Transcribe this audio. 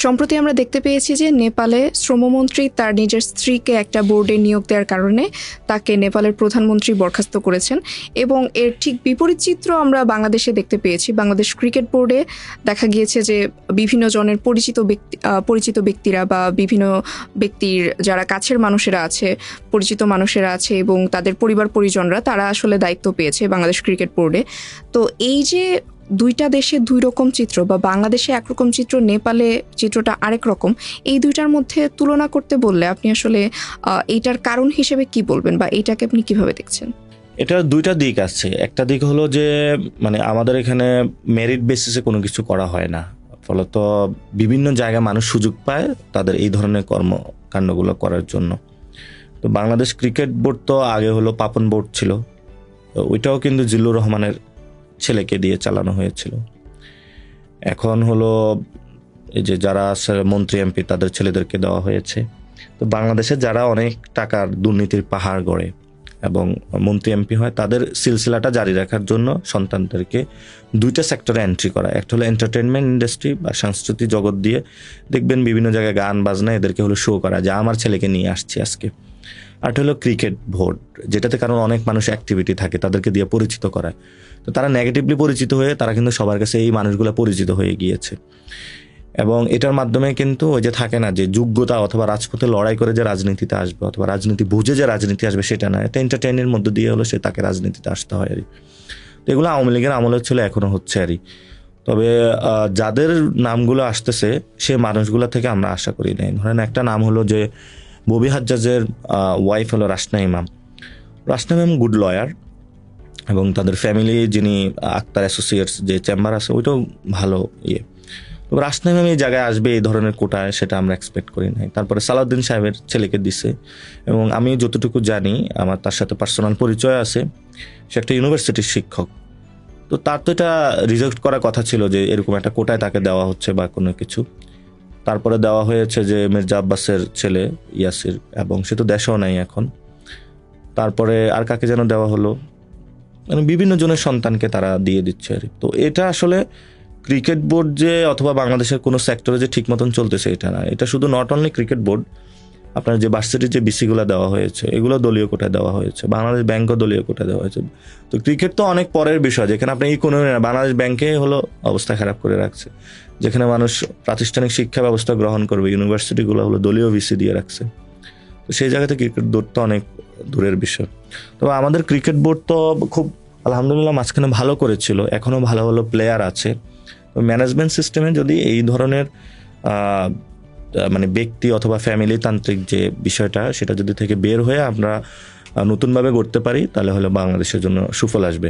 সম্প্রতি আমরা দেখতে পেয়েছি যে নেপালে শ্রমমন্ত্রী তার নিজের স্ত্রীকে একটা বোর্ডে নিয়োগ দেওয়ার কারণে তাকে নেপালের প্রধানমন্ত্রী বরখাস্ত করেছেন, এবং এর ঠিক বিপরীত চিত্র আমরা বাংলাদেশে দেখতে পেয়েছি। বাংলাদেশ ক্রিকেট বোর্ডে দেখা গিয়েছে যে বিভিন্ন জনের পরিচিত ব্যক্তিরা বা বিভিন্ন ব্যক্তির যারা কাছের মানুষেরা আছে, পরিচিত মানুষেরা আছে এবং তাদের পরিবার পরিজনরা, তারা আসলে দায়িত্ব পেয়েছে বাংলাদেশ ক্রিকেট বোর্ডে। তো এই যে দুইটা দেশে দুই রকম চিত্র, বা বাংলাদেশে একরকম চিত্র, নেপালে চিত্রটা আরেক রকম, এই দুইটার মধ্যে তুলনা করতে বললে আপনি আসলে এইটার কারণ হিসেবে কি বলবেন, বা এইটাকে আপনি কিভাবে দেখছেন? এটার দুইটা দিক আছে। একটা দিক হলো যে মানে আমাদের এখানে মেরিট বেসিসে কোনো কিছু করা হয় না, ফলত বিভিন্ন জায়গায় মানুষ সুযোগ পায় তাদের এই ধরনের কর্মকাণ্ডগুলো করার জন্য। তো বাংলাদেশ ক্রিকেট বোর্ড তো আগে হলো পাপন বোর্ড ছিল, ওইটাও কিন্তু জিল্লুর রহমানের ছেলেকে দিয়ে চালানো হয়েছিল। এখন হলো এই যে যারা মন্ত্রী এমপি তাদের ছেলেদেরকে দেওয়া হয়েছে। তো বাংলাদেশে যারা অনেক টাকার দুর্নীতির পাহাড় গড়ে এবং মন্ত্রী এমপি হয়, তাদের সিলসিলাটা জারি রাখার জন্য সন্তানদেরকে দুইটা সেক্টরে এন্ট্রি করা। একটা হলো এন্টারটেনমেন্ট ইন্ডাস্ট্রি বা সাংস্কৃতিক জগৎ দিয়ে, দেখবেন বিভিন্ন জায়গায় গান বাজনা, এদেরকে হলো শো করা যে আমার ছেলেকে নিয়ে আসছি আজকে। আর হলো ক্রিকেট বোর্ড, যেটাতে কারণ অনেক মানুষ অ্যাক্টিভিটি থাকে, তাদেরকে দিয়ে পরিচিত করায়। তো তারা নেগেটিভলি পরিচিত হয়ে তারা কিন্তু সবার কাছে এই মানুষগুলো পরিচিত হয়ে গিয়েছে। এবং এটার মাধ্যমে কিন্তু ওই যে থাকে না যে যোগ্যতা অথবা রাজপথে লড়াই করে যে রাজনীতিতে আসবে অথবা রাজনীতি বুঝে যে রাজনীতি আসবে, সেটা না। এটা এন্টারটেইনের মধ্যে দিয়ে হলো সে তাকে রাজনীতিতে আসতে হয় আর। তো এগুলো আওয়ামী লীগের আমলে ছিল, এখনো হচ্ছে আর। তবে যাদের নামগুলো আসতেছে সে মানুষগুলো থেকে আমরা আশা করি নাই। ধরেন একটা নাম হলো যে ববি হাজ্জাজের ওয়াইফ হলো রাসনা ইমাম। রাসনা ইমাম গুড লয়ার, এবং তাদের ফ্যামিলি যিনি আক্তার অ্যাসোসিয়েটস যে চেম্বার আছে ওইটাও ভালো ইয়ে। তবে রাসনা ইমাম এই জায়গায় আসবে এই ধরনের কোটায়, সেটা আমরা এক্সপেক্ট করি নাই। তারপরে সালাউদ্দিন সাহেবের ছেলেকে দিছে, এবং আমি যতটুকু জানি, আমার তার সাথে পার্সোনাল পরিচয় আছে, সে একটা ইউনিভার্সিটির শিক্ষক। তো তার তো এটা রিজেক্ট করার কথা ছিল যে এরকম একটা কোটায় তাকে দেওয়া হচ্ছে বা কোনো কিছু। তারপরে দেওয়া হয়েছে যে মির্জা আব্বাসের ছেলে ইয়াসির, এবং সে তো দেশেও নাই এখন। তারপরে আর কাকে যেন দেওয়া হলো, মানে বিভিন্ন জনের সন্তানকে তারা দিয়ে দিচ্ছে আর। তো এটা আসলে ক্রিকেট বোর্ড যে অথবা বাংলাদেশের কোনো সেক্টরে যে ঠিক মতন চলতেছে এটা না। এটা শুধু নট অনলি ক্রিকেট বোর্ড, আপনার যে ভার্সিটির যে বিসিগুলো দেওয়া হয়েছে এগুলো দলীয় কোটায় দেওয়া হয়েছে, বাংলাদেশ ব্যাংকও দলীয় কোটায় দেওয়া হয়েছে। তো ক্রিকেট তো অনেক পরের বিষয়, যেখানে আপনি ইকোনমি না, বাংলাদেশ ব্যাংকে হলো অবস্থা খারাপ করে রাখছে, যেখানে মানুষ প্রাতিষ্ঠানিক শিক্ষা ব্যবস্থা গ্রহণ করবে, ইউনিভার্সিটিগুলো হলো দলীয় ভিসি দিয়ে রাখছে। তো সেই জায়গাতে ক্রিকেট বোর্ড তো অনেক দূরের বিষয়। তবে আমাদের ক্রিকেট বোর্ড তো খুব আলহামদুলিল্লাহ মাঝখানে ভালো করেছিল, এখনও ভালো ভালো প্লেয়ার আছে। ম্যানেজমেন্ট সিস্টেমে যদি এই ধরনের মানে ব্যক্তি অথবা ফ্যামিলি তান্ত্রিক যে বিষয়টা, সেটা যদি থেকে বের হয়ে আমরা নতুনভাবে গড়তে পারি, তাহলে হলো বাংলাদেশের জন্য সুফল আসবে।